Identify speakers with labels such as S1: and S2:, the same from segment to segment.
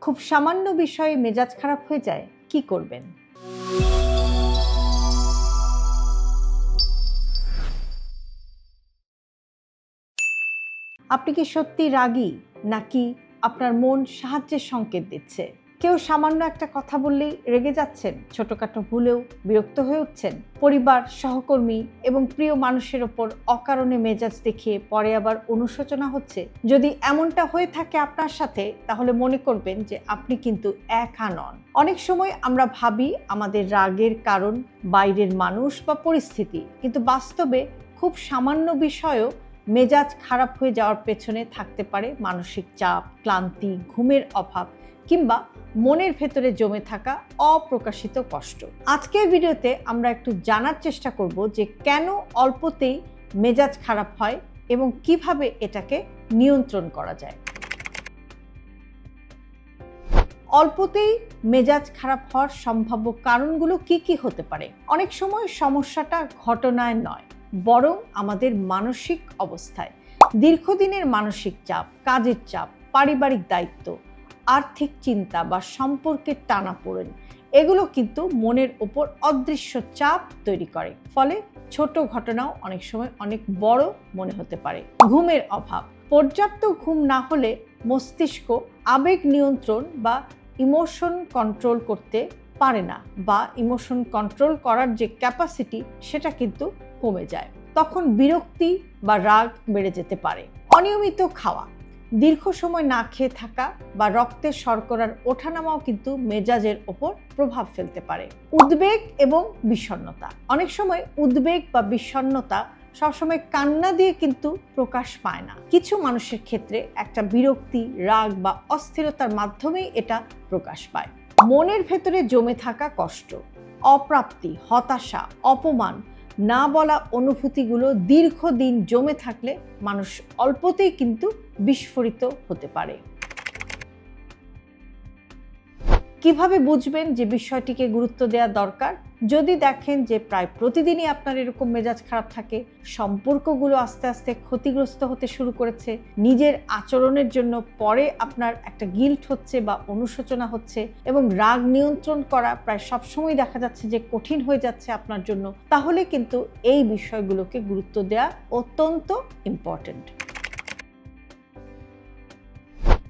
S1: খুব সামান্য বিষয়ে মেজাজ খারাপ হয়ে যায়, কি করবেন? আপনি কি সত্যি রাগী, নাকি আপনার মন সাহায্যের সংকেত দিচ্ছে? কেউ সামান্য একটা কথা বললেই রেগে যাচ্ছেন, ছোটখাটো ভুলেও বিরক্ত হয়ে উঠছেন, পরিবার, সহকর্মী এবং প্রিয় মানুষের ওপর অকারণে মেজাজ দেখিয়ে পরে আবার অনুশোচনা হচ্ছে। যদি এমনটা হয়ে থাকে আপনার সাথে, তাহলে মনে করবেন যে আপনি কিন্তু একা নন। অনেক সময় আমরা ভাবি আমাদের রাগের কারণ বাইরের মানুষ বা পরিস্থিতি, কিন্তু বাস্তবে খুব সামান্য বিষয়ও মেজাজ খারাপ হয়ে যাওয়ার পেছনে থাকতে পারে মানসিক চাপ, ক্লান্তি, ঘুমের অভাব কিংবা মনের ভেতরে জমে থাকা অপ্রকাশিত কষ্ট। আজকের ভিডিওতে আমরা একটু জানার চেষ্টা করব যে কেন অল্পতেই মেজাজ খারাপ হয় এবং কিভাবে এটাকে নিয়ন্ত্রণ করা যায়। অল্পতেই মেজাজ খারাপ হওয়ার সম্ভাব্য কারণগুলো কি কি হতে পারে? অনেক সময় সমস্যাটা ঘটনায় নয়, বরং আমাদের মানসিক অবস্থায়। দীর্ঘদিনের মানসিক চাপ, কাজের চাপ, পারিবারিক দায়িত্ব, আর্থিক চিন্তা বা সম্পর্কের টানাপোড়েন, এগুলো কিন্তু মনের ওপর অদৃশ্য চাপ তৈরি করে। ফলে ছোট ঘটনাও অনেক সময় অনেক বড় মনে হতে পারে। ঘুমের অভাব, পর্যাপ্ত ঘুম না হলে মস্তিষ্ক আবেগ নিয়ন্ত্রণ বা ইমোশন কন্ট্রোল করতে পারে না, বা ইমোশন কন্ট্রোল করার যে ক্যাপাসিটি সেটা কিন্তু কমে যায়। তখন বিরক্তি বা রাগ বেড়ে যেতে পারে। অনিয়মিত খাওয়া, দীর্ঘ সময় না খেয়ে থাকা বা রক্তের শর্করার ওঠানামাও কিন্তু মেজাজের ওপর প্রভাব ফেলতে পারে। উদ্বেগ এবং বিষণ্ণতা, অনেক সময় উদ্বেগ বা বিষণ্ণতা সবসময় কান্না দিয়ে কিন্তু প্রকাশ পায় না। কিছু মানুষের ক্ষেত্রে একটা বিরক্তি, রাগ বা অস্থিরতার মাধ্যমেই এটা প্রকাশ পায়। মনের ভেতরে জমে থাকা কষ্ট, অপ্রাপ্তি, হতাশা, অপমান, না বলা অনুভূতিগুলো দীর্ঘদিন জমে থাকলে মানুষ অল্পতেই কিন্তু বিস্ফোরিত হতে পারে। কিভাবে বুঝবেন যে বিষয়টিকে গুরুত্ব দেওয়া দরকার? যদি দেখেন যে প্রায় প্রতিদিনই আপনার এরকম মেজাজ খারাপ থাকে, সম্পর্কগুলো আস্তে আস্তে ক্ষতিগ্রস্ত হতে শুরু করেছে, নিজের আচরণের জন্য পরে আপনার একটা গিল্ট হচ্ছে বা অনুশোচনা হচ্ছে, এবং রাগ নিয়ন্ত্রণ করা প্রায় সবসময় দেখা যাচ্ছে যে কঠিন হয়ে যাচ্ছে আপনার জন্য, তাহলে কিন্তু এই বিষয়গুলোকে গুরুত্ব দেওয়া অত্যন্ত ইম্পর্টেন্ট।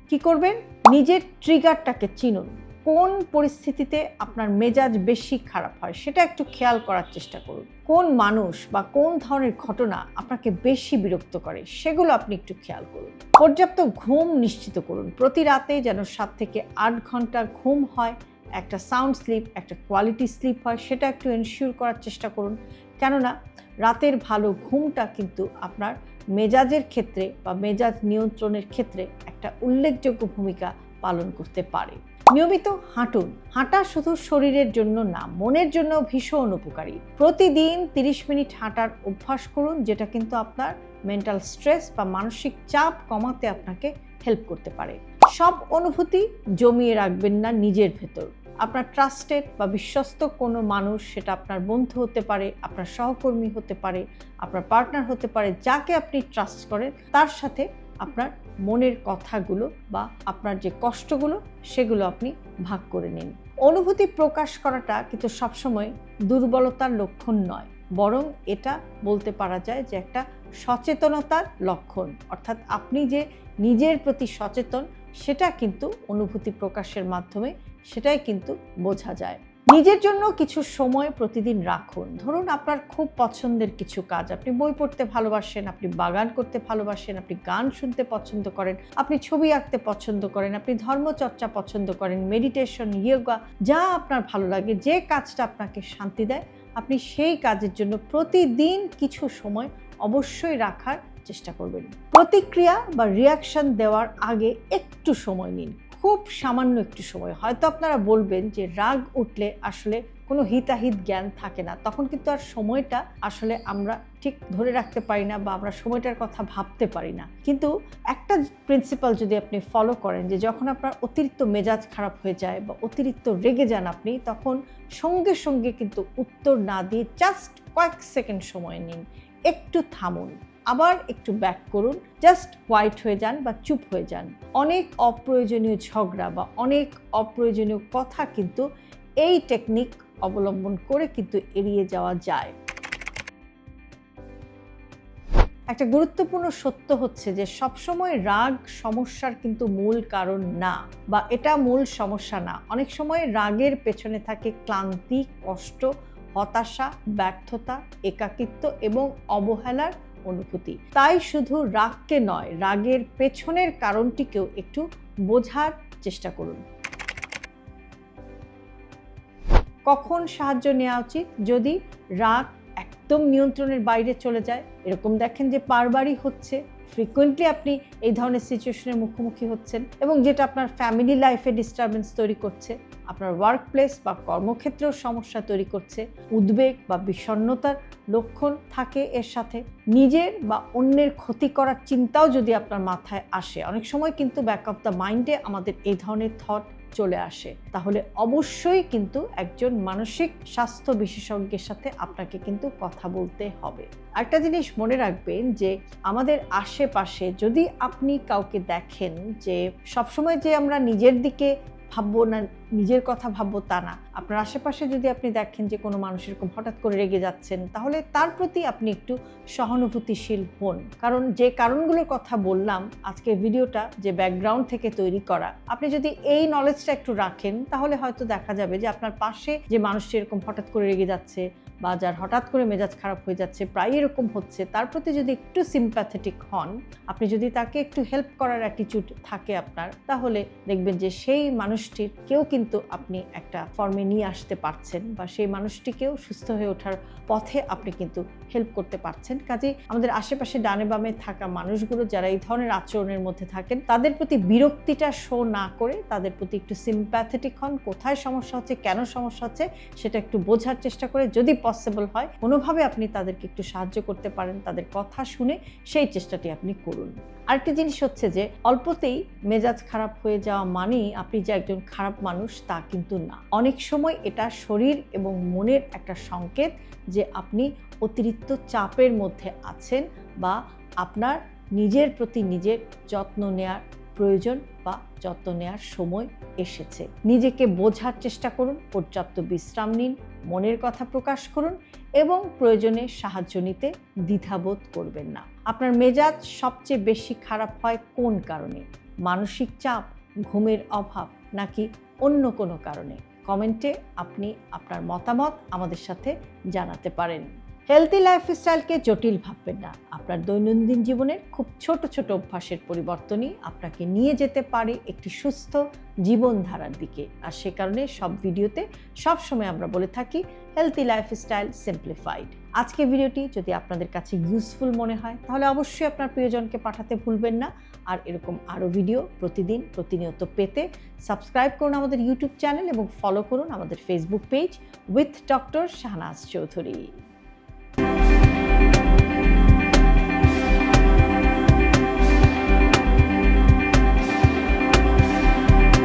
S1: কি করবেন? নিজের ট্রিগারটাকে চিনুন। কোন পরিস্থিতিতে আপনার মেজাজ বেশি খারাপ হয় সেটা একটু খেয়াল করার চেষ্টা করুন। কোন মানুষ বা কোন ধরনের ঘটনা আপনাকে বেশি বিরক্ত করে সেগুলো আপনি একটু খেয়াল করুন। পর্যাপ্ত ঘুম নিশ্চিত করুন। প্রতি রাতে যেন 7 থেকে 8 ঘন্টার ঘুম হয়, একটা সাউন্ড স্লিপ, একটা কোয়ালিটি স্লিপ হয়, সেটা একটু এনশিওর করার চেষ্টা করুন। কেননা রাতের ভালো ঘুমটা কিন্তু আপনার মেজাজের ক্ষেত্রে বা মেজাজ নিয়ন্ত্রণের ক্ষেত্রে একটা উল্লেখযোগ্য ভূমিকা পালন করতে পারে। নিয়মিত হাঁটুন। হাঁটা শুধু শরীরের জন্য না, মনের জন্য ভীষণ উপকারী। প্রতিদিন 30 মিনিট হাঁটার অভ্যাস করুন, যেটা কিন্তু আপনার মেন্টাল স্ট্রেস বা মানসিক চাপ কমাতে আপনাকে হেল্প করতে পারে। সব অনুভূতি জমিয়ে রাখবেন না নিজের ভেতর। আপনার ট্রাস্টেড বা বিশ্বস্ত কোনো মানুষ, সেটা আপনার বন্ধু হতে পারে, আপনার সহকর্মী হতে পারে, আপনার পার্টনার হতে পারে, যাকে আপনি ট্রাস্ট করেন, তার সাথে আপনার মনের কথাগুলো বা আপনার যে কষ্টগুলো সেগুলো আপনি ভাগ করে নিন। অনুভূতি প্রকাশ করাটা কিন্তু সবসময় দুর্বলতার লক্ষণ নয়, বরং এটা বলতে পারা যায় যে একটা সচেতনতার লক্ষণ। অর্থাৎ আপনি যে নিজের প্রতি সচেতন, সেটা কিন্তু অনুভূতি প্রকাশের মাধ্যমে সেটাই কিন্তু বোঝা যায়। নিজের জন্য কিছু সময় প্রতিদিন রাখুন। ধরুন আপনার খুব পছন্দের কিছু কাজ, আপনি বই পড়তে ভালোবাসেন, আপনি বাগান করতে ভালোবাসেন, আপনি গান শুনতে পছন্দ করেন, আপনি ছবি আঁকতে পছন্দ করেন, আপনি ধর্মচর্চা পছন্দ করেন, মেডিটেশন, ইয়োগা, যা আপনার ভালো লাগে, যে কাজটা আপনাকে শান্তি দেয়, আপনি সেই কাজের জন্য প্রতিদিন কিছু সময় অবশ্যই রাখার চেষ্টা করবেন। প্রতিক্রিয়া বা রিয়াকশন দেওয়ার আগে একটু সময় নিন, খুব সামান্য একটু সময়। হয়তো আপনারা বলবেন যে রাগ উঠলে আসলে কোনো হিতাহিত জ্ঞান থাকে না, তখন কিন্তু আর সময়টা আসলে আমরা ঠিক ধরে রাখতে পারি না বা আমরা সময়টার কথা ভাবতে পারি না। কিন্তু একটা প্রিন্সিপাল যদি আপনি ফলো করেন, যে যখন আপনার অতিরিক্ত মেজাজ খারাপ হয়ে যায় বা অতিরিক্ত রেগে যান আপনি, তখন সঙ্গে সঙ্গে কিন্তু উত্তর না দিয়ে জাস্ট কয়েক সেকেন্ড সময় নিন, একটু থামুন, আবার একটু ব্যাক করুন, জাস্ট হোয়াইট হয়ে যান বা চুপ হয়ে যান। অনেক অপ্রয়োজনীয় ঝগড়া বা অনেক অপ্রয়োজনীয় কথা কিন্তু এই টেকনিক অবলম্বন করে কিন্তু এড়িয়ে যাওয়া যায়। একটা গুরুত্বপূর্ণ সত্য হচ্ছে যে সবসময় রাগ সমস্যার কিন্তু মূল কারণ না, বা এটা মূল সমস্যা না। অনেক সময় রাগের পেছনে থাকে ক্লান্তি, কষ্ট, হতাশা, ব্যর্থতা, একাকিত্ব এবং অবহেলার অনুভূতি। তাই শুধু রাগকে নয়, রাগের পেছনের কারণটিকেও একটু বোঝার চেষ্টা করুন। কখন সাহায্য নেওয়া উচিত? যদি রাগ একদম নিয়ন্ত্রণের বাইরে চলে যায়, এরকম দেখেন যে বারবারই হচ্ছে, ফ্রিকুয়েন্টলি আপনি এই ধরনের সিচুয়েশনের মুখোমুখি হচ্ছেন এবং যেটা আপনার ফ্যামিলি লাইফে ডিস্টারবেন্স তৈরি করছে, আপনার ওয়ার্ক প্লেস বা কর্মক্ষেত্রেও সমস্যা তৈরি করছে, উদ্বেগ বা বিষণ্ণতার লক্ষণ থাকে এর সাথে, নিজের বা অন্যের ক্ষতি করার চিন্তাও যদি আপনার মাথায় আসে, অনেক সময় কিন্তু ব্যাক অফ দ্য মাইন্ডে আমাদের এই ধরনের থট চলে আসে, তাহলে অবশ্যই কিন্তু একজন মানসিক স্বাস্থ্য বিশেষজ্ঞের সাথে আপনাকে কিন্তু কথা বলতে হবে। একটা জিনিস মনে রাখবেন যে আমাদের আশেপাশে যদি আপনি কাউকে দেখেন যে সবসময় যে আমরা নিজের দিকে ভাববো না, নিজের কথা ভাববো তা না, আপনার আশেপাশে যদি আপনি দেখেন যে কোনো মানুষ এরকম হঠাৎ করে রেগে যাচ্ছেন, তাহলে তার প্রতি আপনি একটু সহানুভূতিশীল হন। কারণ যে কারণগুলোর কথা বললাম আজকের ভিডিওটা যে ব্যাকগ্রাউন্ড থেকে তৈরি করা, আপনি যদি এই নলেজটা একটু রাখেন, তাহলে হয়তো দেখা যাবে যে আপনার পাশে যে মানুষটি এরকম হঠাৎ করে রেগে যাচ্ছে বা যার হঠাৎ করে মেজাজ খারাপ হয়ে যাচ্ছে, প্রায় এরকম হচ্ছে, তার প্রতি যদি একটু সিম্প্যাথেটিক হন, আপনি যদি তাকে একটু হেল্প করার অ্যাটিটিউড থাকে আপনার, তাহলে দেখবেন যে সেই মানুষটির কেউ কিন্তু আপনি একটা ফর্মে নিয়ে আসতে পারছেন বা সেই মানুষটিকেও সুস্থ হয়ে ওঠার পথে আপনি কিন্তু হেল্প করতে পারছেন। কাজেই আমাদের আশেপাশে ডানে বামে থাকা মানুষগুলো যারা এই ধরনের আচরণের মধ্যে থাকেন, তাদের প্রতি বিরক্তিটা শো না করে তাদের প্রতি একটু সিম্প্যাথেটিক হন। কোথায় সমস্যা হচ্ছে, কেন সমস্যা হচ্ছে সেটা একটু বোঝার চেষ্টা করে, যদি পসিবল হয় কোনোভাবে আপনি তাদেরকে একটু সাহায্য করতে পারেন, তাদের কথা শুনে সেই চেষ্টাটি আপনি করুন। আরেকটি জিনিস হচ্ছে যে অল্পতেই মেজাজ খারাপ হয়ে যাওয়া মানেই আপনি যে একজন খারাপ মানুষ তা কিন্তু না। অনেক সময় এটা শরীর এবং মনের একটা সংকেত যে আপনি অতিরিক্ত চাপের মধ্যে আছেন বা আপনার নিজের প্রতি নিজের যত্ন নেওয়ার প্রয়োজন বা যত্ন নেওয়ার সময় এসেছে। নিজেকে বোঝার চেষ্টা করুন, পর্যাপ্ত বিশ্রাম নিন, মনের কথা প্রকাশ করুন এবং প্রয়োজনে সাহায্য নিতে দ্বিধাবোধ করবেন না। আপনার মেজাজ সবচেয়ে বেশি খারাপ হয় কোন কারণে? মানসিক চাপ, ঘুমের অভাব, নাকি অন্য কোনো কারণে? কমেন্টে আপনি আপনার মতামত আমাদের সাথে জানাতে পারেন। হেলথি লাইফস্টাইলকে জটিল ভাববেন না। আপনার দৈনন্দিন জীবনের খুব ছোট ছোট অভ্যাসের পরিবর্তনই আপনাকে নিয়ে যেতে পারে একটি সুস্থ জীবনধারার দিকে। আর সে কারণে সব ভিডিওতে সবসময় আমরা বলে থাকি হেলথি লাইফস্টাইল সিম্পলিফাইড। আজকে ভিডিওটি যদি আপনাদের কাছে ইউজফুল মনে হয় তাহলে অবশ্যই আপনার প্রিয়জনকে পাঠাতে ভুলবেন না। আর এরকম আরও ভিডিও প্রতিনিয়ত পেতে সাবস্ক্রাইব করুন আমাদের ইউটিউব চ্যানেল এবং ফলো করুন আমাদের Facebook page with doctor Shahnaz Chowdhury.